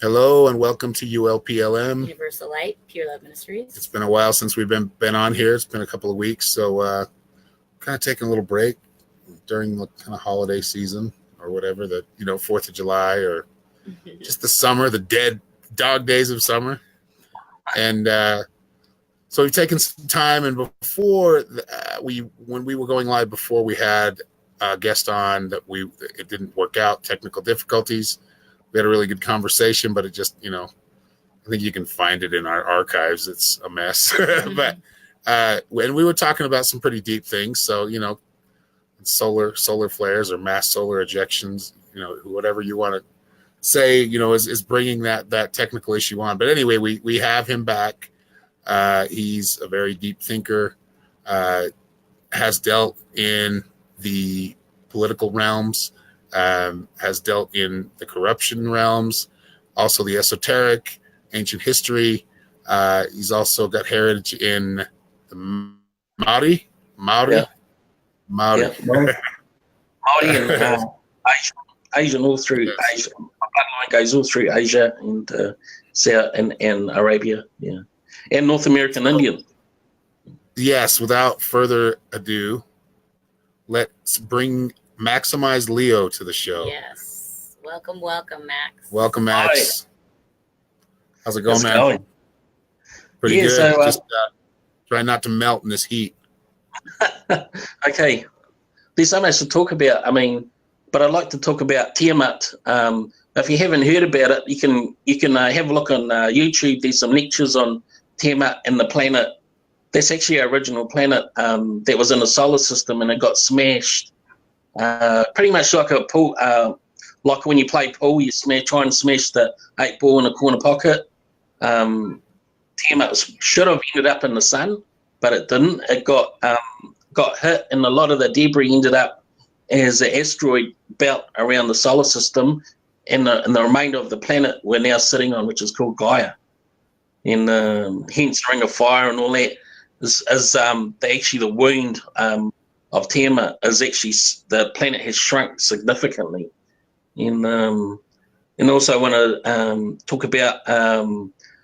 Hello and welcome to ULPLM. Universal Light, Pure Love Ministries. It's been a while since we've been on here. It's been a couple of weeks, so kind of taking a little break during the kind of holiday season or whatever, 4th of July or just the summer, the dead dog days of summer. And so we've taken some time, and before when we were going live before, we had a guest on that it didn't work out, technical difficulties. We had a really good conversation, but it just, I think you can find it in our archives. It's a mess. But when we were talking about some pretty deep things, so, solar flares or mass solar ejections, whatever you want to say, is bringing that technical issue on. But anyway, we have him back. He's a very deep thinker, has dealt in the political realms, has dealt in the corruption realms, also the esoteric, ancient history. He's also got heritage in the Maori. Yeah. Maori and Asian all through Asia. My bloodline goes all through Asia and South and Arabia, and North American Indian. Yes, without further ado, let's bring Maximise Leo to the show. Yes. Welcome, Max. Welcome, Max. Hi. How's it going, man? Going? Pretty good. So, just try not to melt in this heat. Okay. There's so much to talk about. But I'd like to talk about Tiamat. If you haven't heard about it, you can have a look on YouTube. There's some lectures on Tiamat and the planet. That's actually our original planet that was in the solar system, and it got smashed. Pretty much like a pool, like when you play pool, you try and smash the 8 ball in a corner pocket. Tiamat should have ended up in the sun, but it didn't. It got hit, and a lot of the debris ended up as an asteroid belt around the solar system, and the remainder of the planet we're now sitting on, which is called Gaia, and hence Ring of Fire and all that. Is the wound of Tiamat is actually the planet has shrunk significantly, and also I want to talk about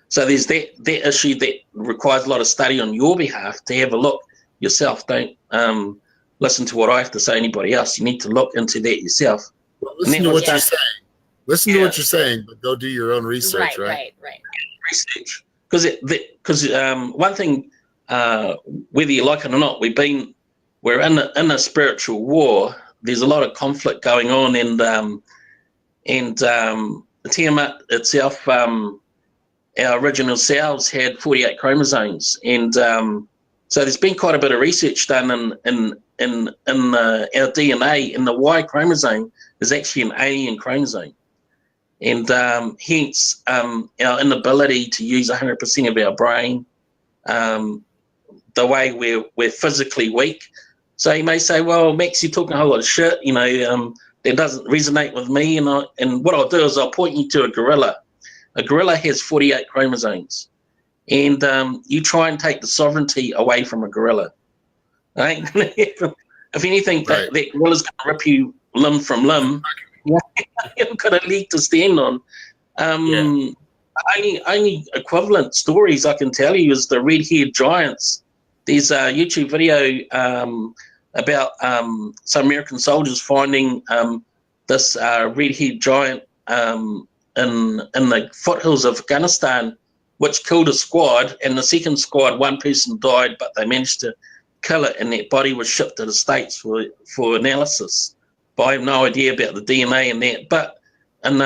so there's that issue that requires a lot of study on your behalf to have a look yourself. Don't listen to what I have to say. Anybody else, you need to look into that yourself. Well, listen to what you're saying. Listen to what you're saying, but go do your own research. Right. Research, because one thing. Whether you like it or not, we're in a spiritual war. There's a lot of conflict going on, and Tiamat itself, our original selves had 48 chromosomes, and so there's been quite a bit of research done in our DNA, and the Y chromosome is actually an alien chromosome, and hence our inability to use 100% of our brain. The way we're physically weak. So you may say, well, Max, you're talking a whole lot of shit, that doesn't resonate with me. And what I'll do is I'll point you to a gorilla. A gorilla has 48 chromosomes. And you try and take the sovereignty away from a gorilla. Right? If anything, that gorilla's going to rip you limb from limb. You've got a leg to stand on. Only equivalent stories I can tell you is the red-haired giants. There's a YouTube video about some American soldiers finding this red-haired giant in the foothills of Afghanistan, which killed a squad, and the second squad, one person died, but they managed to kill it, and that body was shipped to the States for analysis. But I have no idea about the DNA and that. But in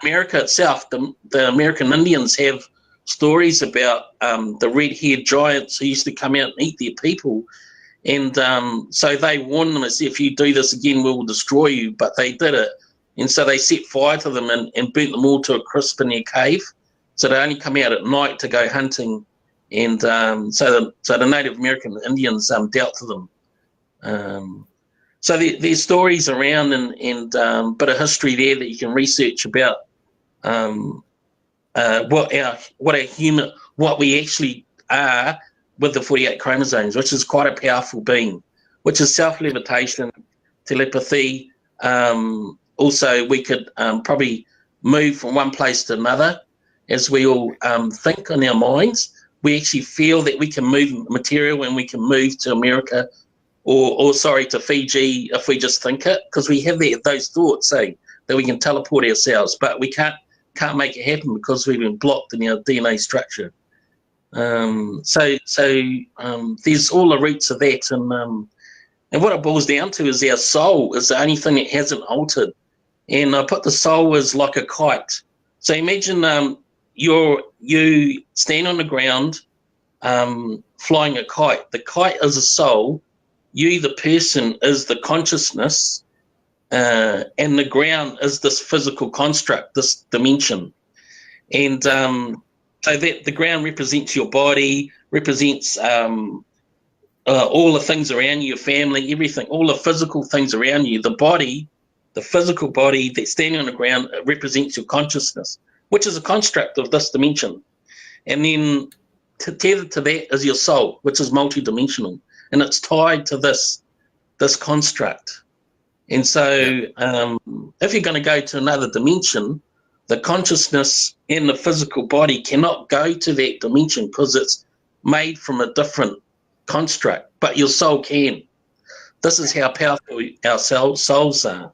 America itself, the American Indians have stories about the red-haired giants who used to come out and eat their people, and so they warned them and said, if you do this again, we will destroy you. But they did it, and so they set fire to them and burnt them all to a crisp in their cave. So they only come out at night to go hunting, and so the Native American Indians dealt to them. So there's stories around and bit of history there that you can research about what we actually are with the 48 chromosomes, which is quite a powerful being, which is self-levitation, telepathy. Also, we could probably move from one place to another, as we all think in our minds. We actually feel that we can move material and we can move to America or to Fiji if we just think it, because we have those thoughts, that we can teleport ourselves, but we can't make it happen because we've been blocked in our DNA structure. So there's all the roots of that, and what it boils down to is our soul is the only thing that hasn't altered. And I put the soul as like a kite. So imagine you stand on the ground flying a kite. The kite is a soul. You, the person, is the consciousness, and the ground is this physical construct, this dimension. And so that the ground represents your body, represents all the things around you, your family, everything, all the physical things around you. The physical body that's standing on the ground represents your consciousness, which is a construct of this dimension. And then tethered to that is your soul, which is multidimensional, and it's tied to this construct. And so if you're going to go to another dimension, the consciousness and the physical body cannot go to that dimension because it's made from a different construct, but your soul can. This is how powerful our souls are.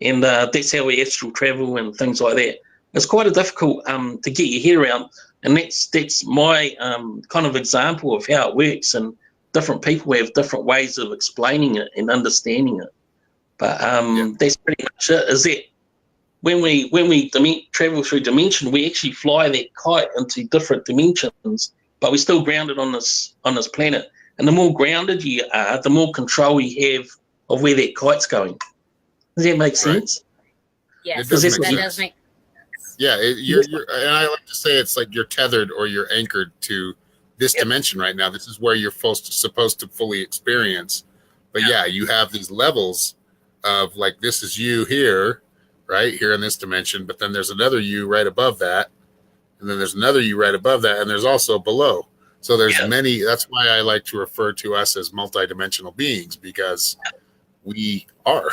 And that's how we astral travel and things like that. It's quite a difficult to get your head around, and that's my kind of example of how it works, and different people have different ways of explaining it and understanding it. But that's pretty much it, is that when we travel through dimension, we actually fly that kite into different dimensions, but we're still grounded on this planet. And the more grounded you are, the more control you have of where that kite's going. Does that make sense? Yes, that does make sense. Yeah, you're, and I like to say it's like you're tethered or you're anchored to this dimension right now. This is where you're supposed to fully experience. But yeah, you have these levels of like, this is you here, right here in this dimension. But then there's another you right above that. And then there's another you right above that. And there's also below. So there's many. That's why I like to refer to us as multidimensional beings, because we are.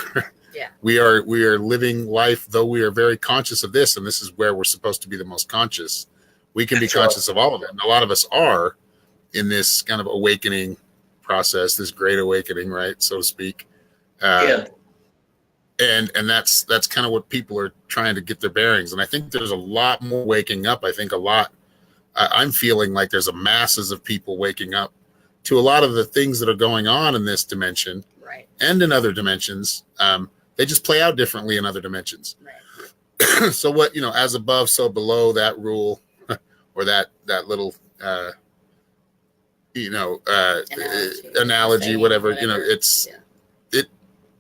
Yeah. We are living life, though we are very conscious of this, and this is where we're supposed to be the most conscious. We can be conscious of all of it. And a lot of us are in this kind of awakening process, this great awakening, right, so to speak. And that's kind of what people are trying to get their bearings. And I think there's a lot more waking up. I think I'm feeling like there's a masses of people waking up to a lot of the things that are going on in this dimension, right, and in other dimensions. They just play out differently in other dimensions. Right. So what, as above, so below, that rule or that little, analogy, whatever,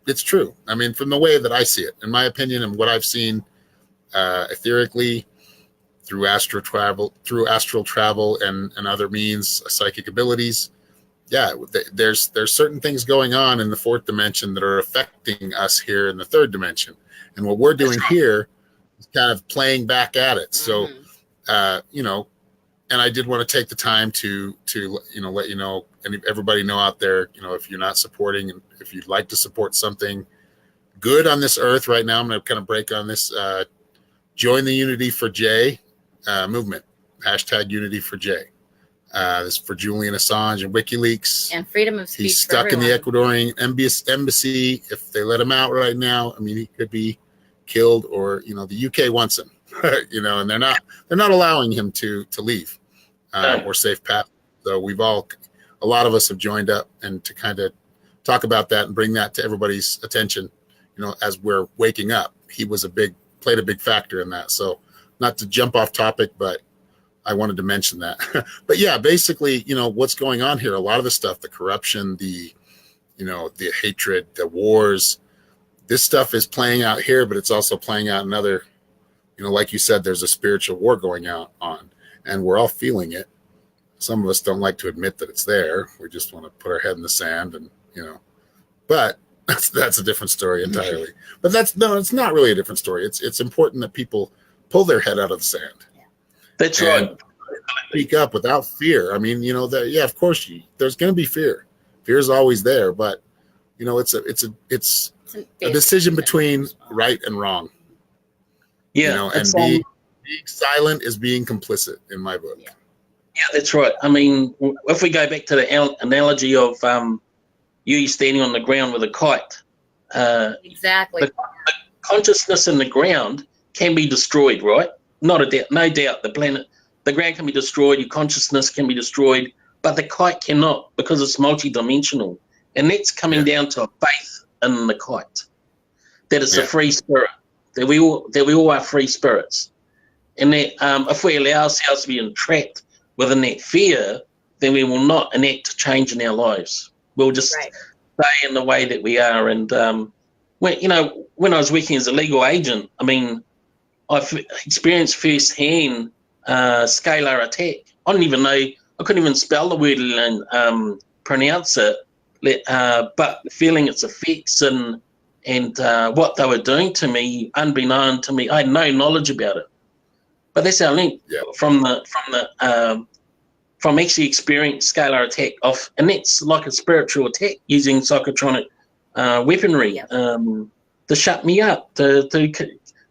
it's true. I mean, from the way that I see it, in my opinion, and what I've seen etherically through astral travel and other means, psychic abilities. Yeah, there's certain things going on in the fourth dimension that are affecting us here in the third dimension. And what we're doing here is kind of playing back at it. So, and I did want to take the time to let you know, and everybody know out there, if you're not supporting, and if you'd like to support something good on this earth right now, I'm going to kind of break on this. Join the Unity for J movement, #Unity for J. This is for Julian Assange and WikiLeaks. And freedom of speech. He's stuck in the Ecuadorian embassy. If they let him out right now, I mean, he could be killed, or the UK wants him, and they're not allowing him to leave or safe path. So a lot of us have joined up and to kind of talk about that and bring that to everybody's attention. As we're waking up, he played a big factor in that. So not to jump off topic, but I wanted to mention that. But yeah, basically, what's going on here, a lot of the stuff, the corruption, the hatred, the wars, this stuff is playing out here, but it's also playing out in other, like you said, there's a spiritual war going on, and we're all feeling it. Some of us don't like to admit that it's there. We just want to put our head in the sand and, but that's a different story entirely. But it's not really a different story. It's important that people pull their head out of the sand. That's right. Speak up without fear. I mean, of course there's going to be fear. Fear is always there, but it's a decision between right and wrong. Yeah, and being silent is being complicit in my book. Yeah. Yeah, that's right. I mean, if we go back to the analogy of you standing on the ground with a kite, Exactly. the consciousness in the ground can be destroyed, right? Not a doubt, no doubt. The ground can be destroyed, your consciousness can be destroyed, but the kite cannot, because it's multidimensional, and that's coming down to a faith in the kite, that it's a free spirit, that we all are free spirits, and that if we allow ourselves to be entrapped within that fear, then we will not enact change in our lives. We'll just stay in the way that we are. And when I was working as a legal agent, I mean, I've experienced firsthand scalar attack. I couldn't even spell the word and pronounce it, but feeling its effects and what they were doing to me, unbeknown to me, I had no knowledge about it. But that's how I learned from actually experiencing scalar attack off, and that's like a spiritual attack using psychotronic weaponry to shut me up. To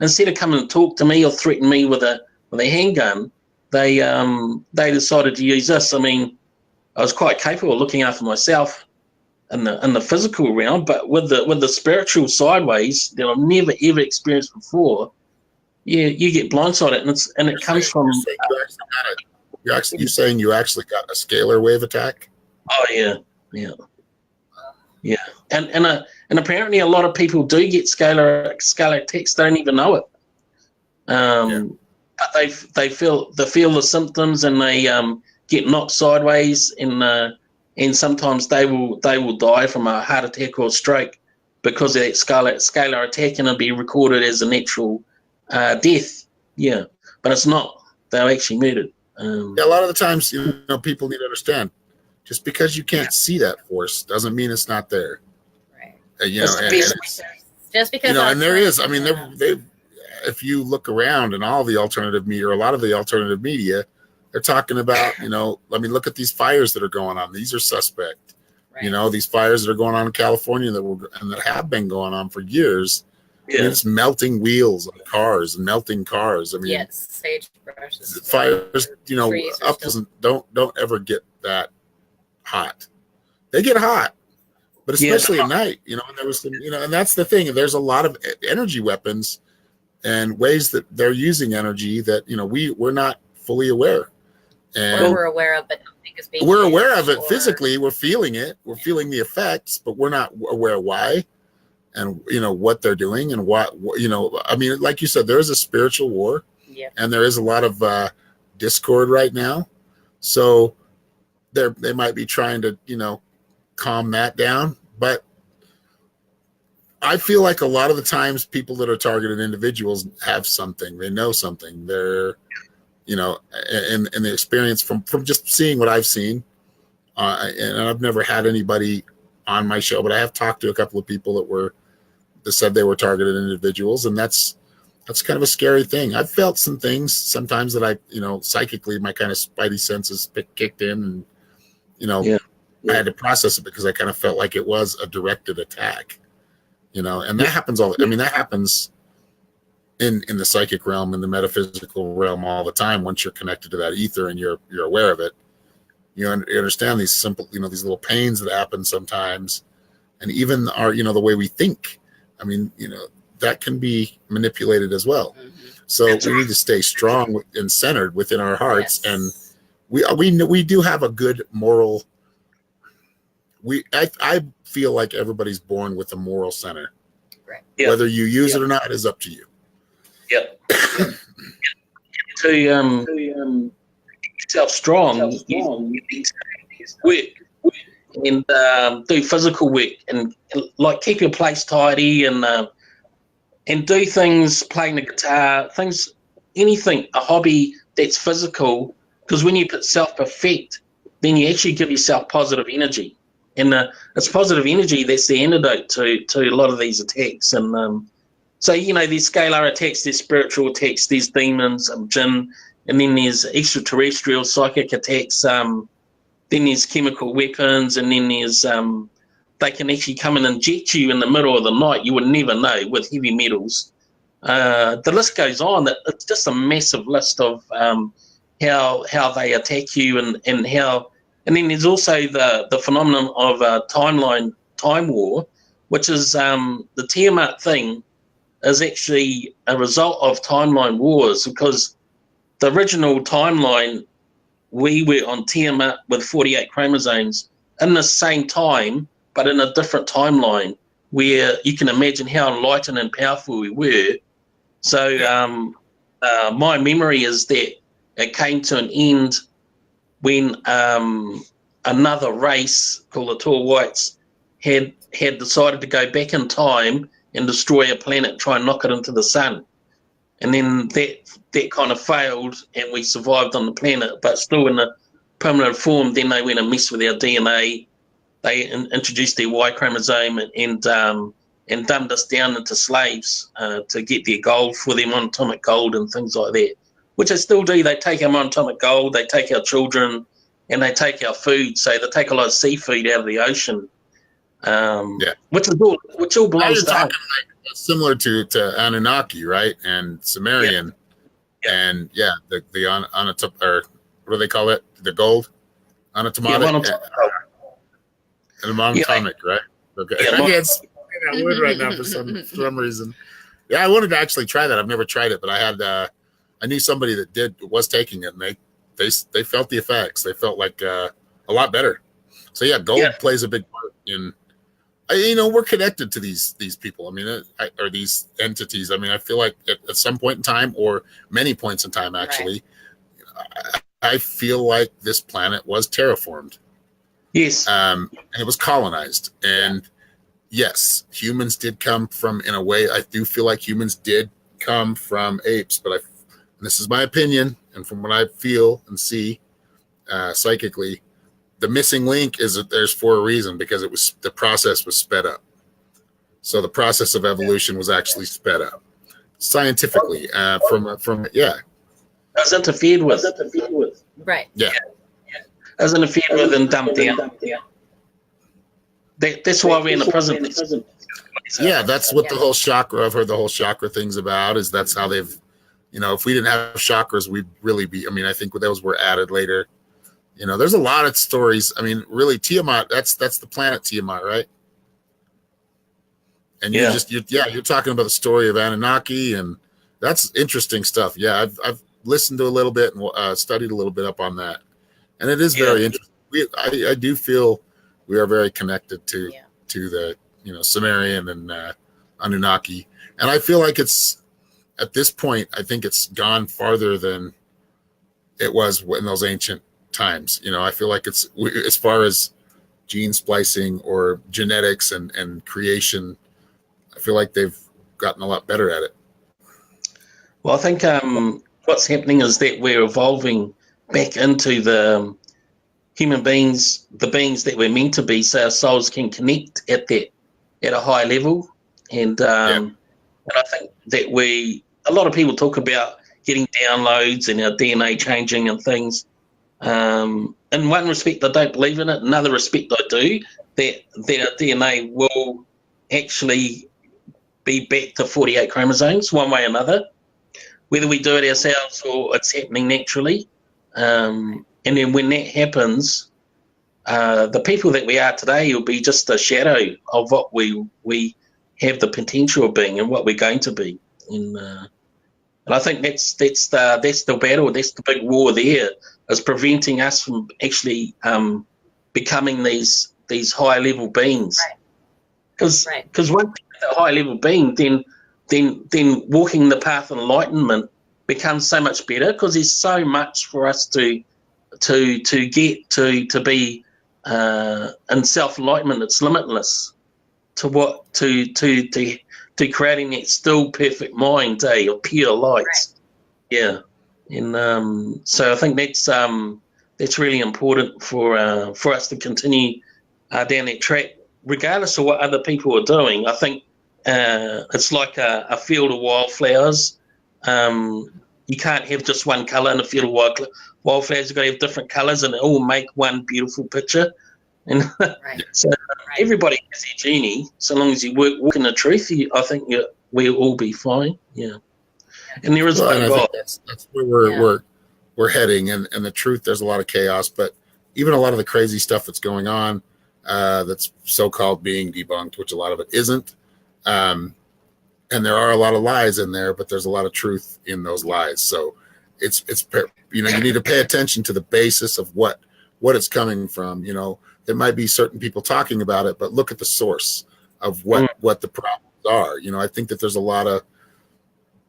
instead of coming and talk to me or threaten me with a handgun, they decided to use this. I mean, I was quite capable of looking after myself in the physical realm, but with the spiritual sideways that I've never ever experienced before. Yeah, you get blindsided, and it comes from. You're saying you actually got a scalar wave attack? Oh yeah, and apparently a lot of people do get scalar attacks. Don't even know it. But they feel the symptoms, and they get knocked sideways, and sometimes they will die from a heart attack or a stroke because of that scalar attack, and it'll be recorded as a natural death. Yeah, but it's not. They're actually murdered. A lot of the times, people need to understand, just because you can't see that force doesn't mean it's not there. Right. Just because, and there is. I mean, if you look around and all the alternative media, or a lot of the alternative media, they're talking about, I mean, look at these fires that are going on. These are suspect. Right. These fires that are going on in California that have been going on for years. Yeah. I mean, it's melting wheels on cars and melting cars. I mean, sagebrush. Fires, up don't ever get that hot. They get hot, but especially at night, and there was some, and that's the thing. There's a lot of energy weapons and ways that they're using energy that, we're not fully aware. And we're aware of, but don't think it's being we're aware of it physically. We're feeling it. We're feeling the effects, but we're not aware why. And what they're doing and what I mean, like you said, there is a spiritual war, and there is a lot of discord right now. So they might be trying to calm that down. But I feel like a lot of the times people that are targeted individuals have something. They know something. They're in the experience from just seeing what I've seen, and I've never had anybody on my show, but I have talked to a couple of people that said they were targeted individuals, and that's kind of a scary thing. I've felt some things sometimes that I, psychically, my kind of spidey senses kicked in, and I had to process it because I kind of felt like it was a directed attack, and that happens that happens in the psychic realm, in the metaphysical realm all the time. Once you're connected to that ether and you're aware of it, you understand these simple, these little pains that happen sometimes, and even the way we think. I mean, that can be manipulated as well. Mm-hmm. So we need to stay strong and centered within our hearts. Yes. And we do have a good moral. I feel like everybody's born with a moral center. Right. Yep. Whether you use it or not is up to you. Yep. To yourself strong, you need to work and do physical work, and like keep your place tidy, and do things, playing the guitar, anything, a hobby that's physical, because when you put self-perfect, then you actually give yourself positive energy, and it's positive energy that's the antidote to a lot of these attacks. And so there's scalar attacks, there's spiritual attacks, there's demons, jinn, and then there's extraterrestrial psychic attacks. Then there's chemical weapons, and then there's they can actually come and inject you in the middle of the night. You would never know, with heavy metals. The list goes on. It's just a massive list of how they attack you and how. And then there's also the phenomenon of time war, which is the Tiamat thing is actually a result of timeline wars, because the original timeline, we were on Tiamat with 48 chromosomes in the same time, but in a different timeline, where you can imagine how enlightened and powerful we were. So my memory is that it came to an end when another race called the Tall Whites had decided to go back in time and destroy a planet, try and knock it into the sun. And then that kind of failed, and we survived on the planet, but still in a primitive form. Then they went and messed with our DNA. They introduced their Y chromosome and dumbed us down into slaves to get their gold for their monatomic gold and things like that, which they still do. They take our monatomic gold, they take our children, and they take our food. So they take a lot of seafood out of the ocean, which all belongs to us. Like, similar to Anunnaki, right? And Sumerian, and the or what do they call it? The gold, anatomic, and the monatomic, right? Okay, I can't speak that word right now for some reason. Yeah, I wanted to actually try that. I've never tried it, but I knew somebody that was taking it, and they felt the effects. They felt like a lot better. So gold plays a big part in. We're connected to these people. I mean, or these entities. I mean, I feel like at some point in time, or many points in time, actually, I feel like this planet was terraformed. Yes. And it was colonized. And yes, humans did come from, in a way, I do feel like humans did come from apes. But this is my opinion, and from what I feel and see psychically, the missing link is that there's for a reason, because the process was sped up. So the process of evolution was actually sped up scientifically from It was interfered with. Right. Yeah. It was interfered with and dumped down. That's why we're in the prison. Yeah, that's what the whole chakra. I've heard the whole chakra things about. Is that's how they've, if we didn't have chakras, we'd really be. I mean, I think those were added later. There's a lot of stories. I mean, really, Tiamat. That's the planet Tiamat, right? And you're talking about the story of Anunnaki, and that's interesting stuff. Yeah, I've listened to a little bit and studied a little bit up on that, and it is very interesting. I do feel we are very connected to the Sumerian and Anunnaki, and I feel like it's at this point. I think it's gone farther than it was in those ancient times. I feel like it's, as far as gene splicing or genetics and creation, I feel like they've gotten a lot better at it. Well, I think what's happening is that we're evolving back into the human beings, the beings that we're meant to be, so our souls can connect at a high level. And and I think that a lot of people talk about getting downloads and our DNA changing and things. In one respect, I don't believe in it. In another respect, I do. That our DNA will actually be back to 48 chromosomes, one way or another, whether we do it ourselves or it's happening naturally. And then when that happens, the people that we are today will be just a shadow of what we have the potential of being and what we're going to be. And I think that's the battle. That's the big war there, is preventing us from actually becoming these high level beings. Because once you're a high level being, then walking the path of enlightenment becomes so much better, because there's so much for us to get to be in self enlightenment. It's limitless to creating that still perfect mind, of pure light. Yeah. And so I think that's really important for us to continue down that track, regardless of what other people are doing. I think it's like a field of wildflowers. You can't have just one colour in a field of wildflowers. You've got to have different colours, and it all make one beautiful picture. And so everybody has their journey. So long as you walk in the truth, I think we'll all be fine. Yeah, and there is Well, and no I God. think that's where we're heading. And the truth, there's a lot of chaos, but even a lot of the crazy stuff that's going on, that's so-called being debunked, which a lot of it isn't. And there are a lot of lies in there, but there's a lot of truth in those lies. So it's you need to pay attention to the basis of what it's coming from. There might be certain people talking about it, but look at the source of what the problems are. I think that there's a lot of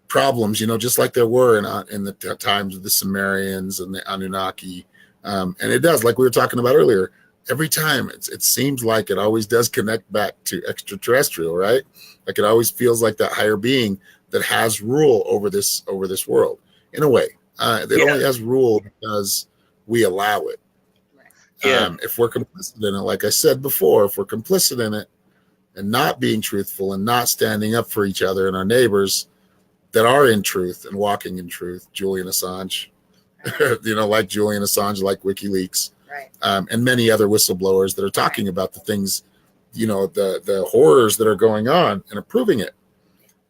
problems, just like there were in the times of the Sumerians and the Anunnaki. And it does, like we were talking about earlier, every time it seems like it always does connect back to extraterrestrial, right? Like it always feels like that higher being that has rule over this world in a way. It only has rule because we allow it. If we're complicit in it, like I said before, if we're complicit in it and not being truthful and not standing up for each other and our neighbors that are in truth and walking in truth, Julian Assange, like Julian Assange, like WikiLeaks, and many other whistleblowers that are talking about the things, the horrors that are going on and approving it,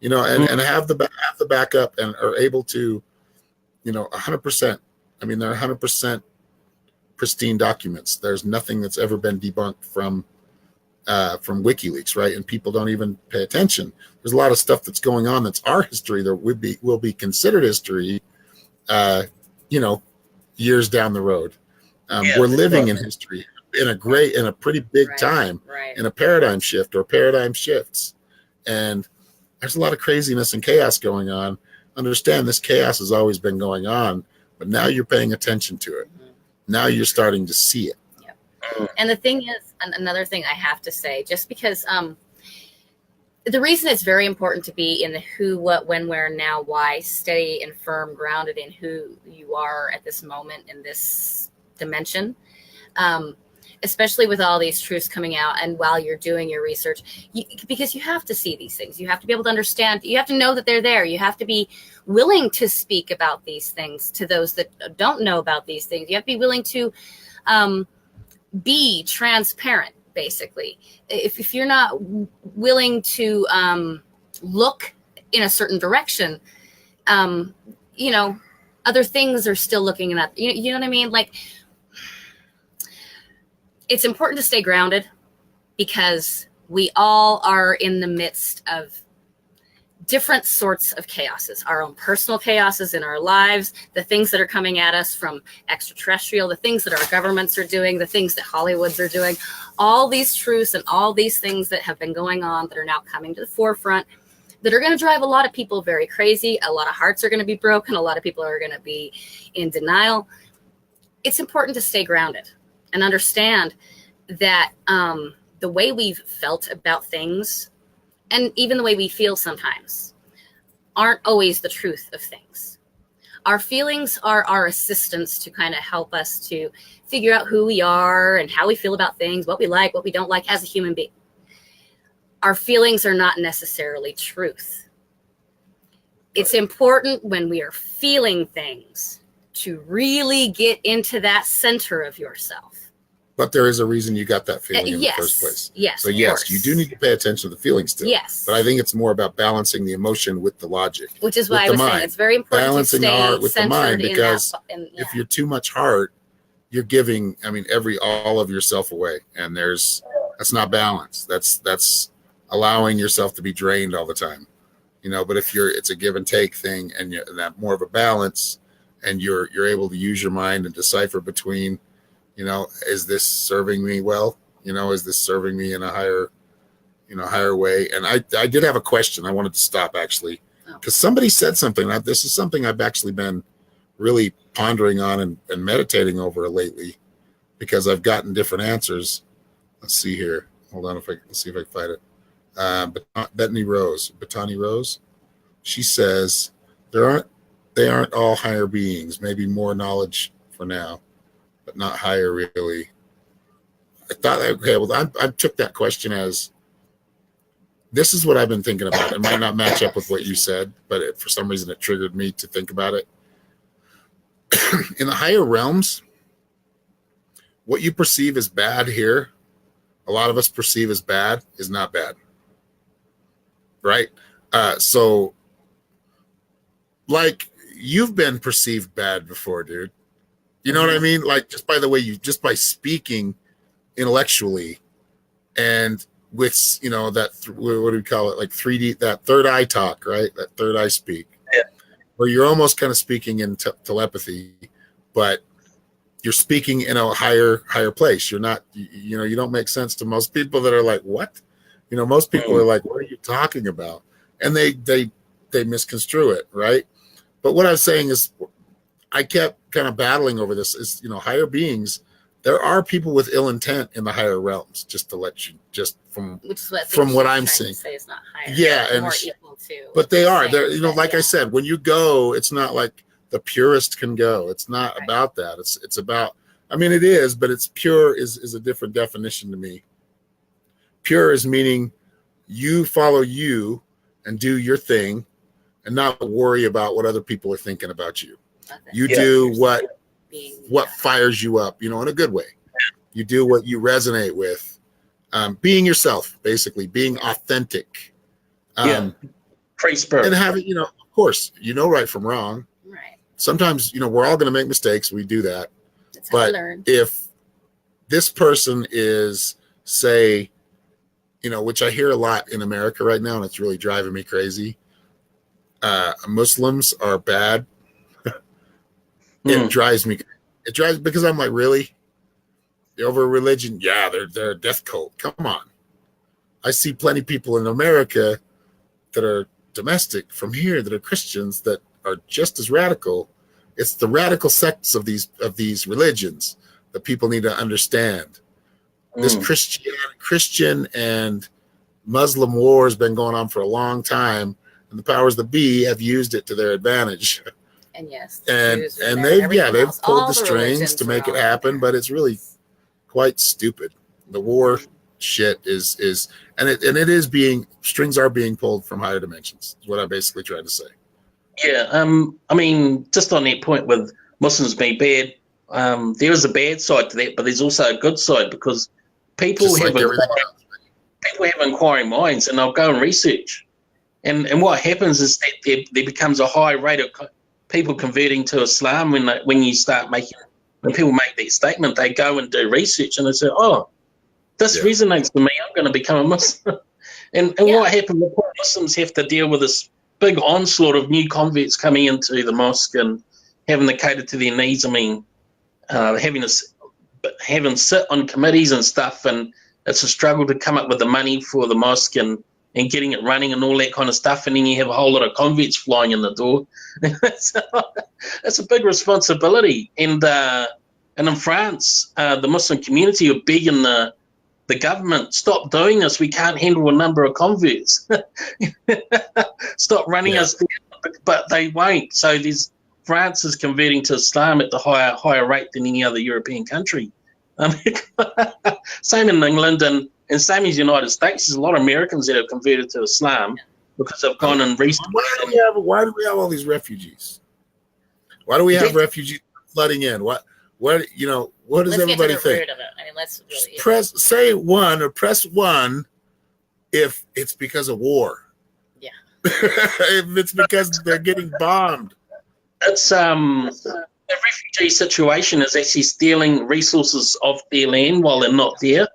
and have the backup and are able to, 100%. I mean, they're 100% pristine documents. There's nothing that's ever been debunked from WikiLeaks, right? And people don't even pay attention. There's a lot of stuff that's going on that's our history that will be considered history, years down the road. We're living in history in a pretty big time, in a paradigm shift or paradigm shifts. And there's a lot of craziness and chaos going on. Understand this chaos has always been going on, but now you're paying attention to it. Now you're starting to see it. And the thing is, another thing I have to say, just because the reason it's very important to be in the who, what, when, where, now, why, stay and firm, grounded in who you are at this moment in this dimension, especially with all these truths coming out and while you're doing your research, because you have to see these things. You have to be able to understand. You have to know that they're there. You have to be willing to speak about these things to those that don't know about these things. You have to be willing to be transparent, basically. If you're not willing to look in a certain direction, other things are still looking in that. You know what I mean? Like, it's important to stay grounded because we all are in the midst of different sorts of chaoses, our own personal chaoses in our lives, the things that are coming at us from extraterrestrial, the things that our governments are doing, the things that Hollywoods are doing, all these truths and all these things that have been going on that are now coming to the forefront that are going to drive a lot of people very crazy. A lot of hearts are going to be broken. A lot of people are going to be in denial. It's important to stay grounded and understand that the way we've felt about things and even the way we feel sometimes aren't always the truth of things. Our feelings are our assistants to kind of help us to figure out who we are and how we feel about things, what we like, what we don't like as a human being. Our feelings are not necessarily truth. It's important when we are feeling things to really get into that center of yourself. But there is a reason you got that feeling in the first place. Yes. So yes, you do need to pay attention to the feelings still. Yes. But I think it's more about balancing the emotion with the logic. Which is why I was saying it's very important balancing to stay the heart with the mind, because if you're too much heart, you're giving, all of yourself away. And that's not balance. That's allowing yourself to be drained all the time. But if it's a give and take thing and that more of a balance and you're able to use your mind and decipher between, is this serving me well? Is this serving me in a higher way? And I did have a question. I wanted to stop actually, because somebody said something. This is something I've actually been really pondering on and meditating over lately, because I've gotten different answers. Let's see here. Hold on, let's see if I can find it. Bethany Rose. She says they aren't all higher beings. Maybe more knowledge for now, but not higher really. I thought, okay, well, I took that question as, this is what I've been thinking about. It might not match up with what you said, but for some reason it triggered me to think about it. In the higher realms, what you perceive as bad here, a lot of us perceive as bad, is not bad, right? So, like, you've been perceived bad before, dude. You know what I mean? Like, just by the way just by speaking intellectually, and with, you know, that what do we call it? Like 3D, that third eye talk, right? That third eye speak. Yeah. Where you're almost kind of speaking in telepathy, but you're speaking in a higher place. You're not, you know, you don't make sense to most people that are like, what? You know, most people are like, what are you talking about? And they misconstrue it, right? But what I was saying is, I kept kind of battling over this, is, you know, higher beings, there are people with ill intent in the higher realms, just to let you, just from what I'm seeing. Say it's not higher, yeah, and more equal to, but they are. They're, you know, like I said, when you go, it's not like the purest can go. It's not about that. It's about, I mean, it is, but it's pure is a different definition to me. Pure is meaning you follow you and do your thing and not worry about what other people are thinking about you. You do what fires you up, you know, in a good way. You do what you resonate with. Being yourself, basically, being authentic. Free spirit. And having, you know, of course, you know right from wrong. Right. Sometimes, you know, we're all going to make mistakes. We do that. That's how but we learn. If this person is, say, you know, which I hear a lot in America right now, and it's really driving me crazy. Muslims are bad. It drives me because I'm like, really? Over religion? Yeah, they're a death cult. Come on. I see plenty of people in America that are domestic from here that are Christians that are just as radical. It's the radical sects of these religions that people need to understand. This Christian and Muslim war has been going on for a long time, and the powers that be have used it to their advantage. And yes, and they've pulled the strings to make it happen, but it's really quite stupid. The war shit is and it is being, strings are being pulled from higher dimensions, is what I basically tried to say. Yeah, I mean, just on that point with Muslims being bad, there is a bad side to that, but there's also a good side, because people have inquiring minds, and they'll go and research. And what happens is that there becomes a high rate of people converting to Islam when people make that statement. They go and do research and they say, oh, this resonates with me, I'm going to become a Muslim. and what happens, the poor Muslims have to deal with this big onslaught of new converts coming into the mosque and having to cater to their needs. I mean, having to sit on committees and stuff, and it's a struggle to come up with the money for the mosque and getting it running and all that kind of stuff, and then you have a whole lot of converts flying in the door. It's a big responsibility. And in France, the Muslim community are begging the government, stop doing this. We can't handle a number of converts. Stop running us down. But they won't. So France is converting to Islam at the higher rate than any other European country. Same in England and same as the United States. There's a lot of Americans that have converted to Islam because they've gone and researched. Why do we have all these refugees? Why do we have refugees flooding in? What does everybody think? I mean, let's really press one if it's because of war. Yeah. If it's because they're getting bombed. It's the refugee situation is actually stealing resources off their land while they're not there.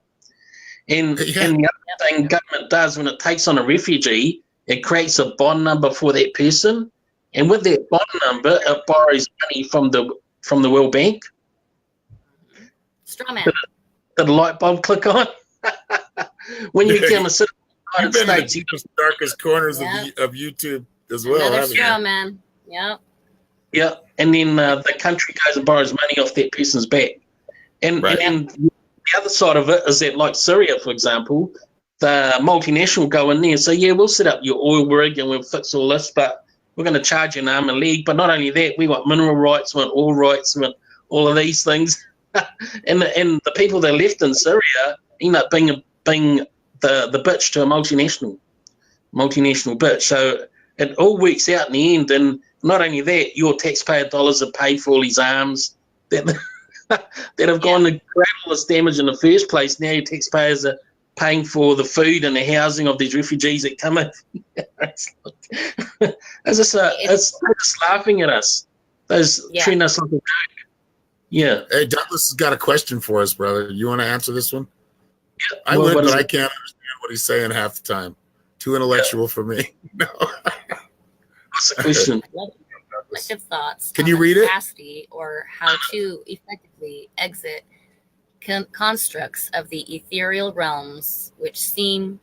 And the other thing government does when it takes on a refugee, it creates a bond number for that person. And with that bond number, it borrows money from the World Bank. Straw man. Did a light bulb click on? When you become a citizen of the You've been United States, in the darkest corners of YouTube as well. Another straw man. Yep. Yeah, and then the country goes and borrows money off that person's back. And the other side of it is that, like Syria, for example, the multinational go in there and say, yeah, we'll set up your oil rig and we'll fix all this, but we're going to charge you an arm and leg. But not only that, we want mineral rights, we want oil rights, we want all of these things. and the people that are left in Syria end up being the bitch to a multinational bitch. So it all works out in the end. And not only that, your taxpayer dollars have paid for all these arms that have gone to create all this damage in the first place. Now your taxpayers are paying for the food and the housing of these refugees that come in. It's just laughing at us. Treating us like a joke. Yeah. Hey, Douglas has got a question for us, brother. You want to answer this one? Yeah. I would, but I can't understand what he's saying half the time. Too intellectual for me. No. What's the question? Reflective thoughts. Can you read it? Capacity or how to effectively exit constructs of the ethereal realms, which seem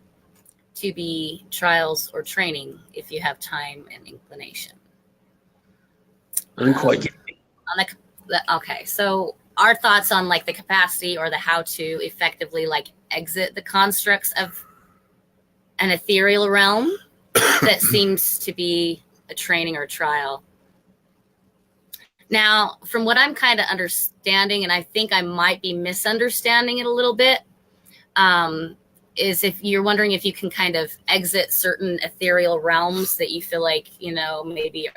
to be trials or training if you have time and inclination. I didn't quite get it. Okay, so our thoughts on like the capacity or the how to effectively like exit the constructs of an ethereal realm that seems to be a training or a trial. Now, from what I'm kind of understanding, and I think I might be misunderstanding it a little bit, is if you're wondering if you can kind of exit certain ethereal realms that you feel like, you know, maybe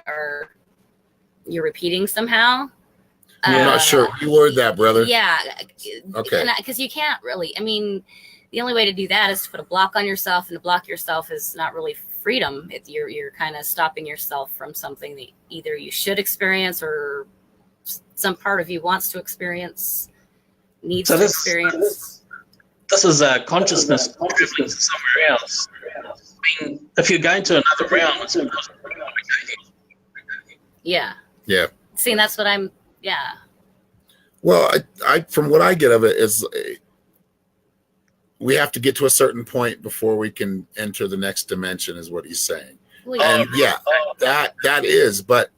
you're repeating somehow. I'm not sure. You word that, brother. Yeah. Okay. Because you can't really, I mean, the only way to do that is to put a block on yourself, and to block yourself is not really freedom. You're kind of stopping yourself from something that either you should experience or some part of you wants to experience, needs to experience. This is consciousness traveling to somewhere else. I mean, if you're going to another realm, it's impossible. Yeah. Yeah. See, that's what I'm. Yeah. Well, I from what I get of it is we have to get to a certain point before we can enter the next dimension, is what he's saying. Well, And yeah, that is, but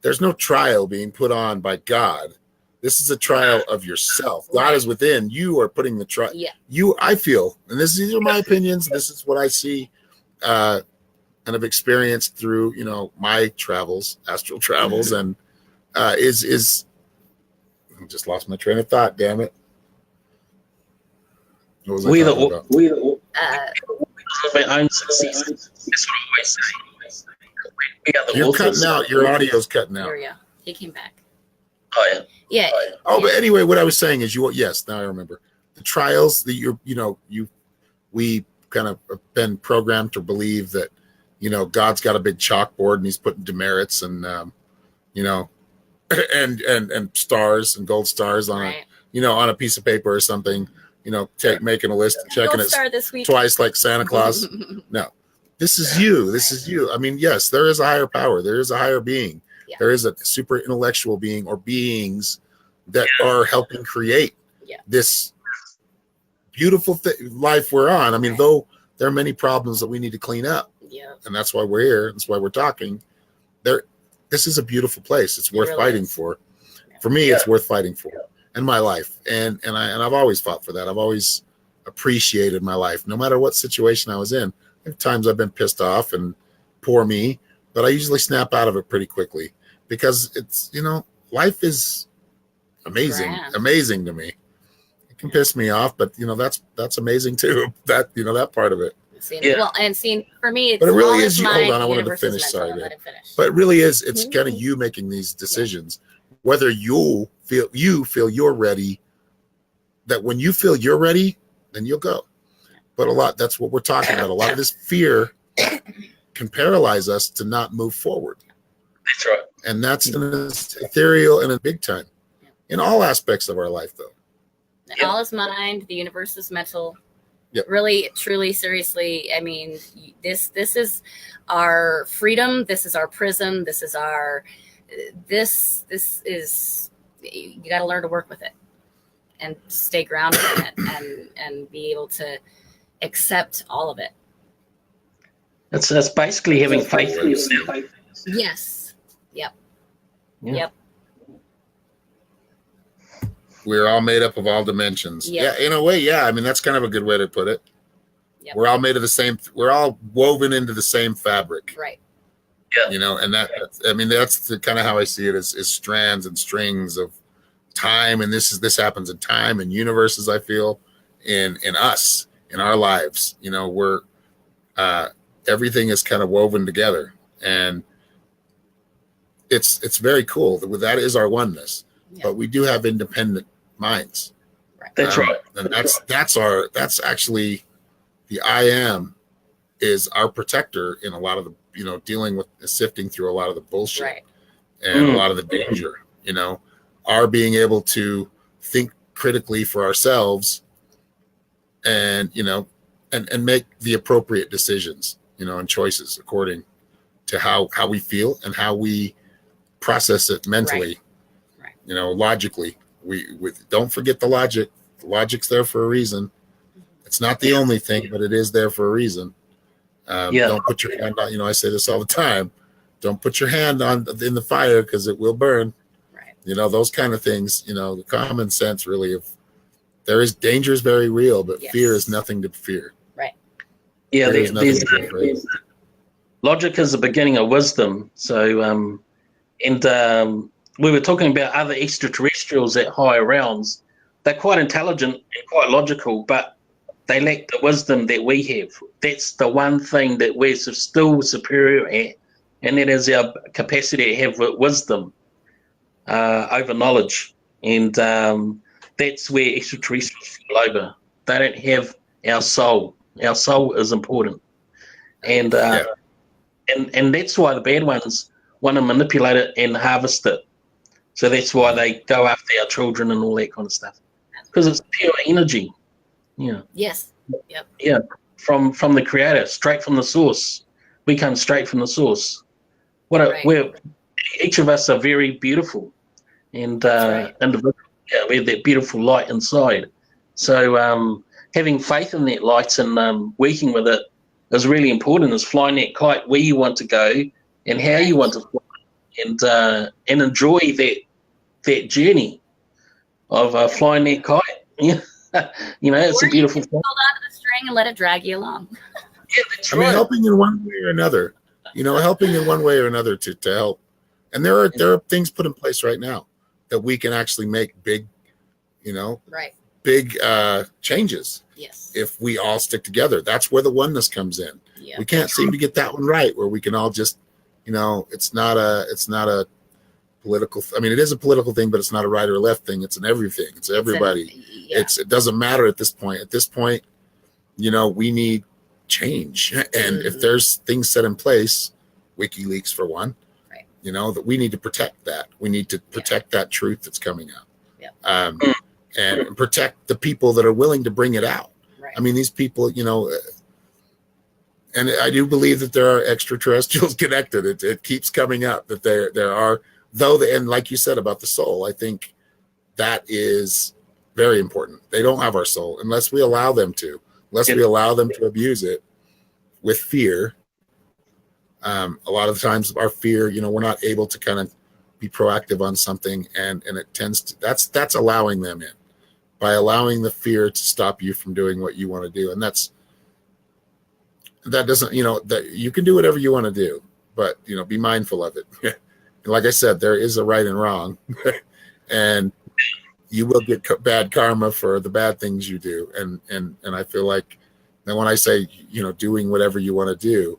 there's no trial being put on by God. This is a trial of yourself. God is within. You are putting the trial. Yeah. I feel, and these are my opinions. This is what I see and have experienced through, you know, my travels, astral travels, and is I just lost my train of thought. Damn it. What was I talking about? My own success. That's what I always say. We are the You're authors. cutting out. Your audio's cutting out. There we go. He came back. Oh yeah. Yeah. Oh, but anyway, what I was saying is yes, now I remember. The trials that we kind of have been programmed to believe that, you know, God's got a big chalkboard and he's putting demerits and you know, and stars and gold stars on on a piece of paper or something, you know, making a list and checking it twice like Santa Claus. No. This is you. This is you. I mean, yes, there is a higher power. There is a higher being. Yeah. There is a super intellectual being or beings that are helping create this beautiful life we're on. I mean, though there are many problems that we need to clean up. Yeah. And that's why we're here. That's why we're talking. This is a beautiful place. It's worth fighting for. For me, it's worth fighting for in my life. And I've always fought for that. I've always appreciated my life, no matter what situation I was in. There are times I've been pissed off and poor me, but I usually snap out of it pretty quickly because it's, you know, life is amazing to me. It can piss me off, but you know, that's amazing too. That, you know, that part of it. Well, and seeing for me, it's but it really is. Hold on, I wanted to finish. Sorry, but it really is. It's kind of you making these decisions, whether you feel you're ready. That when you feel you're ready, then you'll go. But that's what we're talking about. A lot of this fear can paralyze us to not move forward. That's right. And that's ethereal and in big time in all aspects of our life, though. All is mind. The universe is mental. Yep. Really, truly, seriously. I mean, this is our freedom. This is our prison. This is you got to learn to work with it and stay grounded in it and be able to accept all of it. That's basically having faith in yourself. Yes. Yep. Yeah. Yep. We're all made up of all dimensions. Yep. Yeah, in a way, yeah. I mean, that's kind of a good way to put it. Yep. We're all made of the same. We're all woven into the same fabric. Right. Yeah. You know, and that's kind of how I see it as strands and strings of time. And this happens in time and universes. I feel in us, in our lives. You know, we're everything is kind of woven together, and it's very cool. That is our oneness. Yeah. But we do have independent minds. Right. That's right. And that's actually the I am is our protector in a lot of the, dealing with sifting through a lot of the bullshit, Right. and a lot of the danger, our being able to think critically for ourselves and, and make the appropriate decisions, and choices according to how we feel and how we process it mentally, Right. Logically. We don't forget the logic. The logic's there for a reason. It's not the only thing, but it is there for a reason. Don't put your hand on, I say this all the time. Don't put your hand in the fire because it will burn. Right. Those kind of things, the common sense really of danger is very real, but fear is nothing to fear. Right. Yeah, there's logic is the beginning of wisdom. So, we were talking about other extraterrestrials at higher realms. They're quite intelligent and quite logical, but they lack the wisdom that we have. That's the one thing that we're still superior at, and that is our capacity to have wisdom over knowledge. And that's where extraterrestrials fall over. They don't have our soul. Our soul is important. And that's why the bad ones want to manipulate it and harvest it. So that's why they go after our children and all that kind of stuff. Because it's pure energy. Yeah. Yes. Yep. Yeah. From the creator, straight from the source. We come straight from the source. We're each of us are very beautiful and individual. Yeah, we have that beautiful light inside. So having faith in that light and working with it is really important. Is flying that kite where you want to go and how you want to fly, and enjoy that journey of flying that kite. Yeah. It's a beautiful thing. Hold on to the string and let it drag you along. Yeah, that's I right. mean, helping in one way or another, helping in one way or another to help. And there are things put in place right now that we can actually make big, big changes. Yes. If we all stick together. That's where the oneness comes in. Yeah. We can't seem to get that one right where we can all just, it's not a political, it is a political thing, but it's not a right or left thing. It's an everything. It's everybody. It doesn't matter at this point. At this point, we need change. And if there's things set in place, WikiLeaks for one, that we need to protect that. We need to protect that truth that's coming out. Yeah. And protect the people that are willing to bring it out. Right. These people, and I do believe that there are extraterrestrials connected. It keeps coming up that there are, and like you said about the soul, I think that is very important. They don't have our soul unless we allow them to, we allow them to abuse it with fear. A lot of the times our fear, we're not able to kind of be proactive on something, and it tends to, that's allowing them in by allowing the fear to stop you from doing what you want to do. And that doesn't, that you can do whatever you want to do, but, be mindful of it. And like I said, there is a right and wrong, and you will get bad karma for the bad things you do. And I feel like, and when I say, doing whatever you want to do,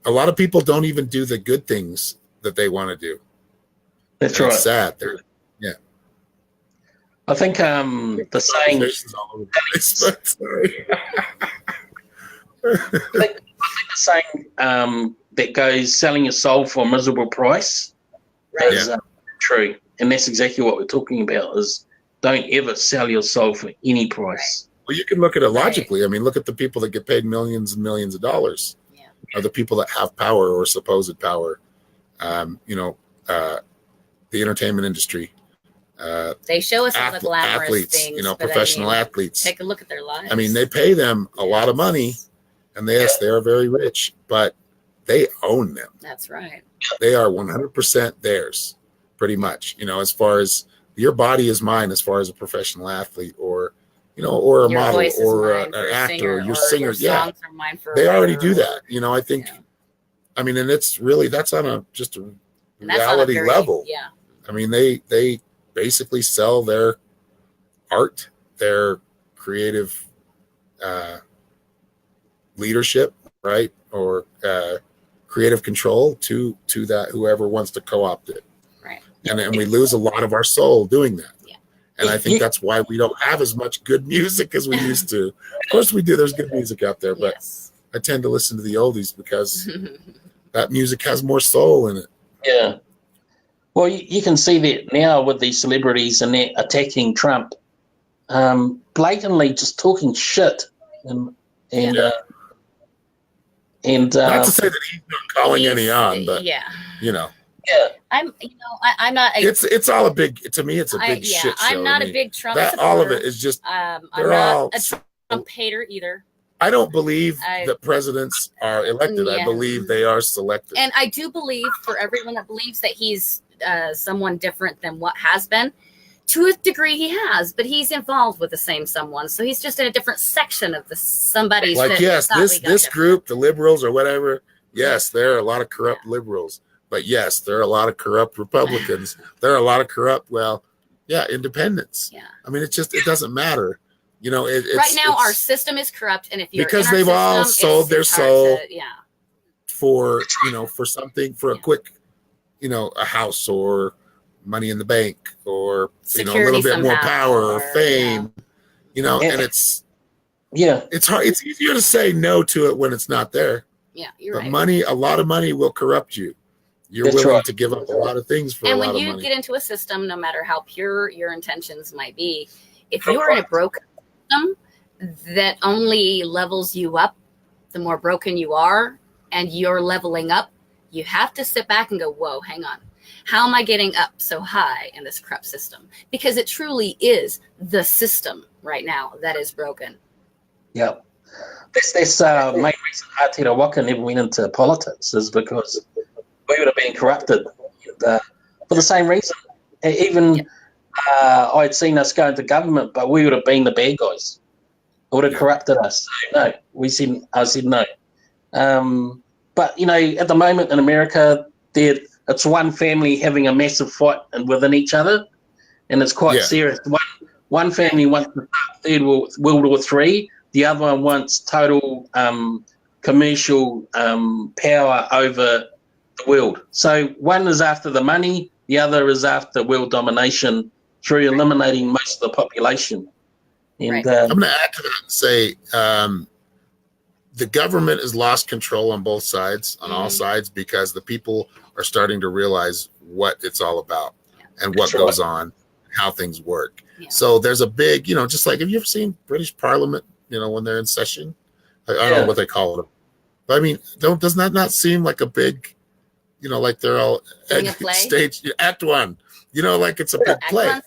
a lot of people don't even do the good things that they want to do. That's right. It's sad. I think the saying. I think the saying that goes, selling your soul for a miserable price, is true, and that's exactly what we're talking about. Is don't ever sell your soul for any price. Well, you can look at it logically. Look at the people that get paid millions and millions of dollars. Are the people that have power or supposed power. The entertainment industry. They show us all the glamorous athletes, things, professional athletes. Take a look at their lives. They pay them a lot of money, and they are very rich, but they own them. That's right. They are 100% theirs, pretty much. As far as your body is mine, as far as a professional athlete or or a your model or an actor, singer, your singers. Songs are mine they already do that. I think. And it's really, that's on a reality level. Yeah. They basically sell their art, their creative leadership, right, or creative control to that whoever wants to co-opt it. Right. And we lose a lot of our soul doing that. Yeah. And I think that's why we don't have as much good music as we used to. Of course we do. There's good music out there, but Yes. I tend to listen to the oldies because that music has more soul in it. Yeah. Well, you can see that now with these celebrities and they're attacking Trump, blatantly just talking shit, and Not to say that he's not calling any on, but you know, I'm not. it's all a big. To me, it's a big shit show. I'm not a big Trump supporter. All of it is just. I'm not a Trump hater either. I don't believe that presidents are elected. I believe they are selected. And I do believe, for everyone that believes that he's someone different than what has been, to a degree he has, but he's involved with the same someone. So he's just in a different section of somebody's. Like, yes, this group, the liberals or whatever, yes, there are a lot of corrupt liberals. But yes, there are a lot of corrupt Republicans. There are a lot of corrupt, independents. Yeah. I mean, it doesn't matter. You know, right now our system is corrupt, and if you're because they've all sold their soul for something, for a quick, a house or money in the bank or security, a little bit more power or fame, and it's hard. It's easier to say no to it when it's not there. Yeah, you're right. Money, a lot of money will corrupt you. You're willing to give up a lot of things for a lot of money. And when you get into a system, no matter how pure your intentions might be, if you are in a broken system that only levels you up, the more broken you are, and you're leveling up, you have to sit back and go, whoa, hang on. How am I getting up so high in this corrupt system? Because it truly is the system right now that is broken. Yeah. That's main reason Aotearoa Waka never went into politics, is because we would have been corrupted for the same reason. Even I'd seen us go into government, but we would have been the bad guys. It would have corrupted us. So, no, I said no. But, at the moment in America, it's one family having a massive fight within each other, and it's quite serious. One family wants to start Third World War III. The other one wants total commercial power over the world. So one is after the money, the other is after world domination through eliminating most of the population. And I'm going to add to that and say the government has lost control on both sides, on all sides, because the people are starting to realize what it's all about and what goes on, how things work. Yeah. So there's a big, just like, have you ever seen British Parliament, when they're in session? I don't know what they call it. But I mean, doesn't that not seem like a big, like they're all stage act one, like it's a big play.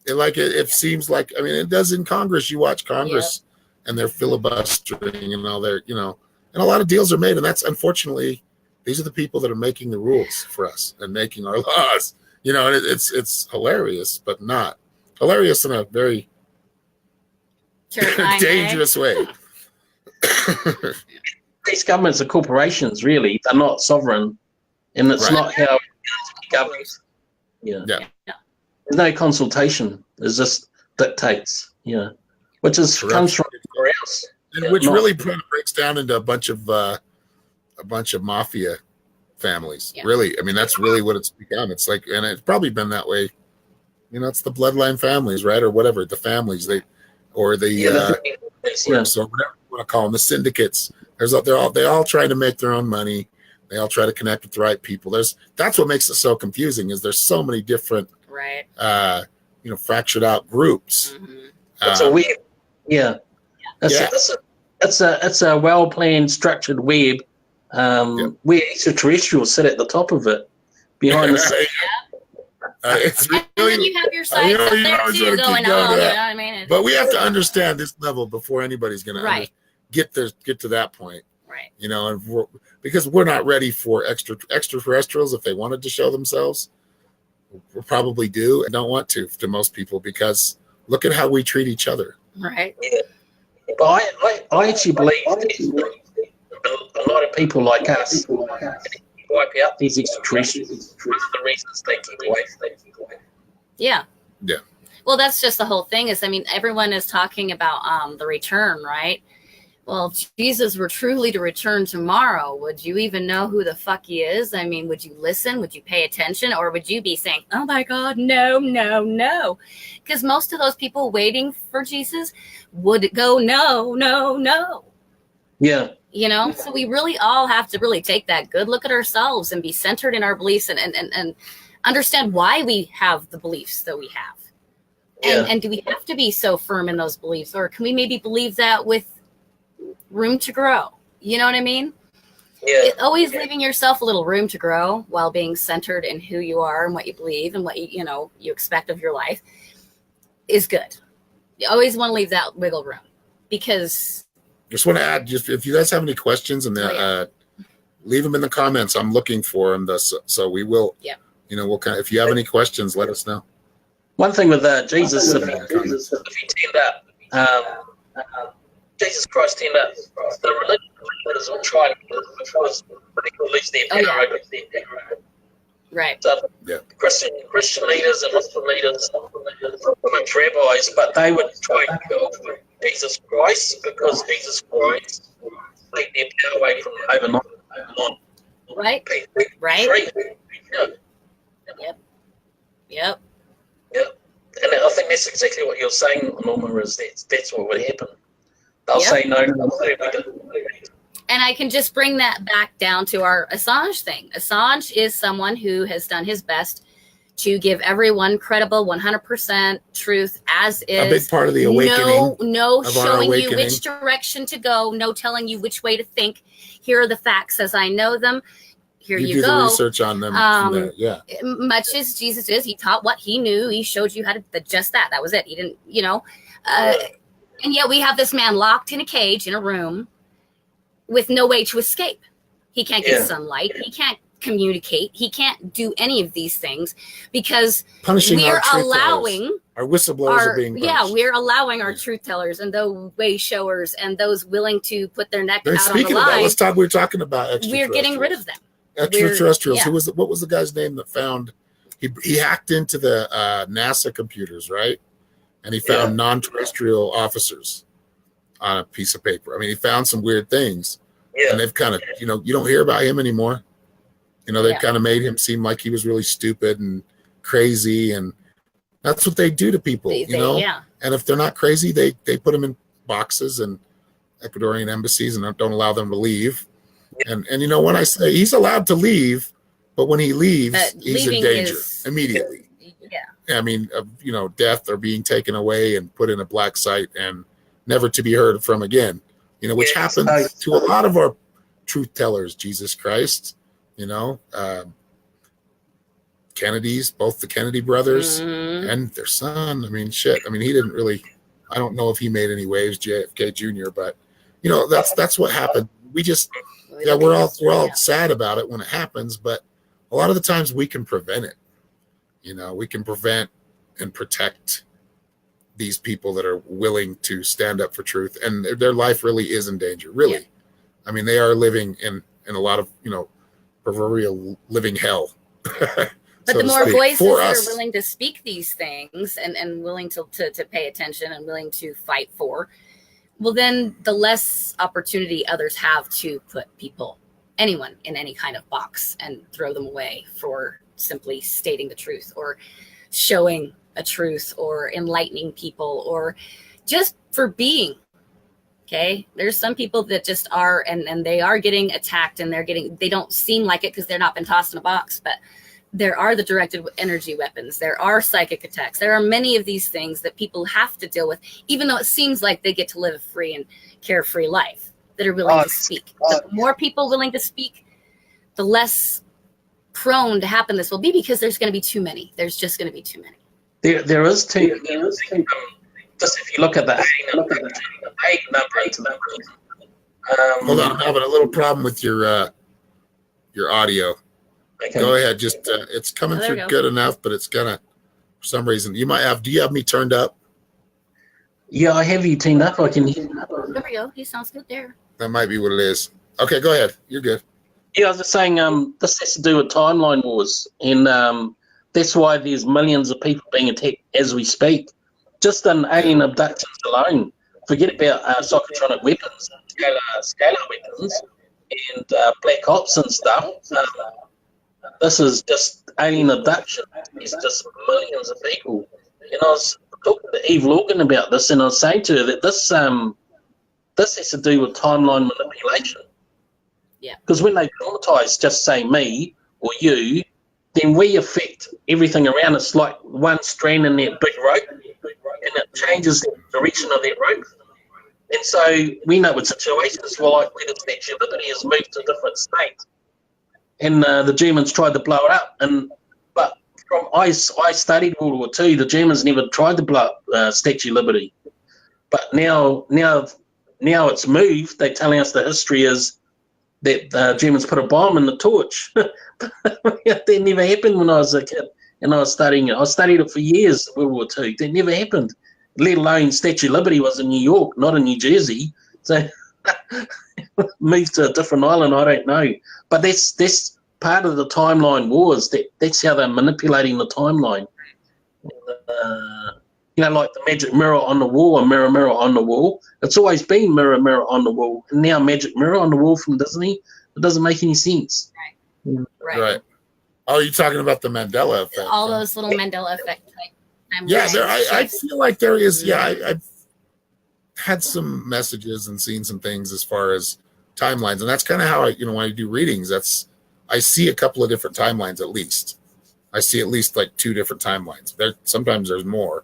It seems like, I mean, it does in Congress. You watch Congress and they're filibustering and all their, and a lot of deals are made. And that's, unfortunately, these are the people that are making the rules for us and making our laws, and it's hilarious, but not hilarious in a very dangerous way. These governments are corporations, really. They're not sovereign, and it's not how governments. Yeah. There's no consultation. There's just dictates. Which is comes from everywhere else. And which really breaks down into a bunch of mafia families. Yeah. Really, I mean, that's really what it's become. It's like, and it's probably been that way. It's the bloodline families, right, or whatever the families so whatever you want to call them, the syndicates. They all try to make their own money. They all try to connect with the right people. That's what makes it so confusing. Is there's so many different, fractured out groups. It's a web. It's a well planned, structured web. Where extraterrestrials sit at the top of it, behind the scenes. It's really, and then you have your sites up there too going on. But we have to understand this level before anybody's going to get to that point. Right. And because we're not ready for extraterrestrials. If they wanted to show themselves, we probably do and don't want to most people, because look at how we treat each other. Right. Yeah. But I actually believe a lot of people like us wipe out these extraterrestrials. One of the reasons they keep away. Yeah. Yeah. Well, that's just the whole thing. Everyone is talking about the return, right? Well, if Jesus were truly to return tomorrow, would you even know who the fuck he is? I mean, would you listen? Would you pay attention? Or would you be saying, oh my God, no, no, no? Because most of those people waiting for Jesus would go, no, no, no. Yeah. You know, so we really all have to really take that good look at ourselves and be centered in our beliefs and understand why we have the beliefs that we have. And do we have to be so firm in those beliefs? Or can we maybe believe that with room to grow? You know what I mean? Yeah. Always leaving yourself a little room to grow while being centered in who you are and what you believe and what you expect of your life is good. You always want to leave that wiggle room, because just want to add, just if you guys have any questions, and leave them in the comments. I'm looking for them. So we will. Yeah. We'll if you have any questions, let us know. One thing with Jesus, if he turned up, Jesus Christ turned up, the religious leaders will try to release their power over their power. Right. So Christian leaders and Muslim leaders, much rabbis, but they would try to kill Jesus Christ, because Jesus Christ take their power away from overnight. Right. Right. Yep. Yep. And I think that's exactly what you're saying, Norma, is that's what would happen. They'll say no. And I can just bring that back down to our Assange thing. Assange is someone who has done his best to give everyone credible 100% truth as is. A big part of the awakening. No showing you which direction to go. No telling you which way to think. Here are the facts as I know them. Here you go. You do the research on them. Much as Jesus is, he taught what he knew. He showed you how to just that. That was it. He didn't, and yet we have this man locked in a cage in a room with no way to escape. He can't get sunlight. He can't communicate. He can't do any of these things because we're allowing our whistleblowers are being punished. Yeah, we're allowing our truth tellers and those way showers and those willing to put their neck out on the line. Let's talk. We're talking about extraterrestrials. We're getting rid of them. Extraterrestrials. What was the guy's name that found? He hacked into the NASA computers, right? And he found non-terrestrial officers on a piece of paper. I mean, he found some weird things. Yeah. And they've kind of, you don't hear about him anymore. They've kind of made him seem like he was really stupid and crazy, and that's what they do to people, Yeah. And if they're not crazy, they put them in boxes and Ecuadorian embassies and don't allow them to leave. Yeah. And when I say he's allowed to leave, but when he leaves, he's in danger immediately. Yeah. I mean, death or being taken away and put in a black site and never to be heard from again, which happens to a lot of our truth tellers, Jesus Christ, Kennedys, both the Kennedy brothers and their son. I mean, shit. I mean, he didn't really, I don't know if he made any waves, JFK Jr., but that's what happened. We just, we're all sad about it when it happens, but a lot of the times we can prevent it. We can prevent and protect these people that are willing to stand up for truth, and their life really is in danger. Really. Yeah. I mean, they are living in a lot of, proverbial living hell. But so the more voices that are willing to speak these things and willing to pay attention and willing to fight for, well, then the less opportunity others have to put anyone in any kind of box and throw them away for simply stating the truth or showing a truth or enlightening people or just for being. Okay, there's some people that just are and they are getting attacked and they don't seem like it because they're not been tossed in a box, but there are the directed energy weapons, there are psychic attacks, there are many of these things that people have to deal with, even though it seems like they get to live a free and carefree life, that are willing to speak. The more people willing to speak, the less prone to happen this will be, because there's going to be too many. There's just going to be too many. There is too. Just if you look at the A number into the hold on, I'm having a little problem with your audio. Okay. Go ahead. Just it's coming through good enough, but it's gonna, for some reason, you might have. Do you have me turned up? Yeah, I have you turned up. I can hear. There we go. He sounds good there. That might be what it is. Okay, go ahead. You're good. Yeah, I was just saying. This has to do with timeline wars, and that's why there's millions of people being attacked as we speak. Just in alien abductions alone, forget about psychotronic weapons, scalar weapons, and black ops and stuff. This is just alien abduction. It's just millions of people. And I was talking to Eve Logan about this, and I was saying to her that this has to do with timeline manipulation. Yeah. Because when they traumatize, just say me or you, then we affect everything around us, like one strand in that big rope, and it changes the direction of that rope. And so we know with situations like where the Statue of Liberty has moved to a different state, and the Germans tried to blow it up. But I studied World War II. The Germans never tried to blow up Statue of Liberty. But now it's moved. They're telling us the history is that the Germans put a bomb in the torch. That never happened when I was a kid, and I was studying it. I studied it for years, World War II. That never happened, let alone Statue of Liberty was in New York, not in New Jersey. So moved to a different island, I don't know. But that's part of the timeline wars. That's how they're manipulating the timeline. Like the magic mirror on the wall or mirror, mirror on the wall. It's always been mirror, mirror on the wall. And now magic mirror on the wall from Disney. It doesn't make any sense. Right. Oh, you're talking about the Mandela effect. All those little Mandela effect. I feel like there is. Yeah, I've had some messages and seen some things as far as timelines, and that's kind of how when I do readings, I see a couple of different timelines at least. I see at least like 2 different timelines. Sometimes there's more.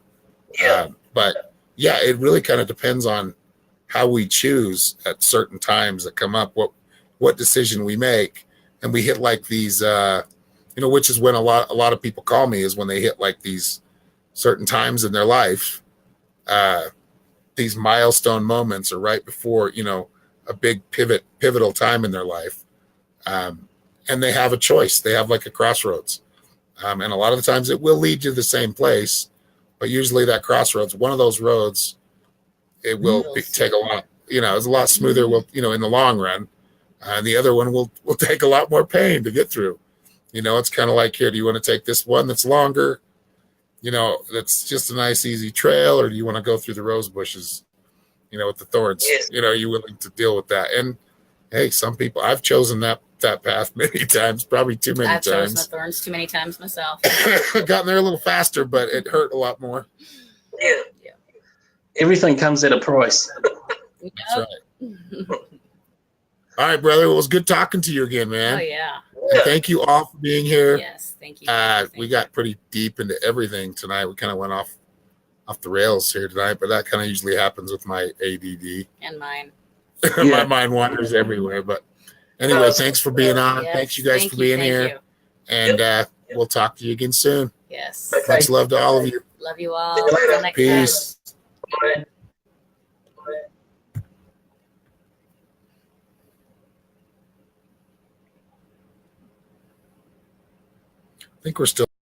Yeah. But yeah, it really kind of depends on how we choose at certain times that come up, what decision we make, and we hit like these, which is when a lot of people call me, is when they hit like these certain times in their life, these milestone moments are right before a big pivotal time in their life, and they have a choice. They have like a crossroads, and a lot of the times it will lead to the same place. But usually that crossroads, one of those roads, it will take a lot, it's a lot smoother, in the long run. The other one will take a lot more pain to get through. It's kind of like, here, do you want to take this one that's longer, that's just a nice, easy trail, or do you want to go through the rose bushes, with the thorns? Yes. Are you willing to deal with that? And hey, some people, I've chosen that path many times, probably too many times. I've chosen the thorns too many times myself. Gotten there a little faster, but it hurt a lot more. Yeah. Everything comes at a price. That's right. All right, brother. Well, it was good talking to you again, man. Oh, yeah. And thank you all for being here. Yes, thank you. We got pretty deep into everything tonight. We kind of went off the rails here tonight, but that kind of usually happens with my ADD. And mine. My mind wanders everywhere, but anyway, thanks for being on. Yes, thanks you guys for being here. You. And we'll talk to you again soon. Yes. Okay. Much love to all of you. Love you all. See you later. Until next Peace. time. Bye. I think we're still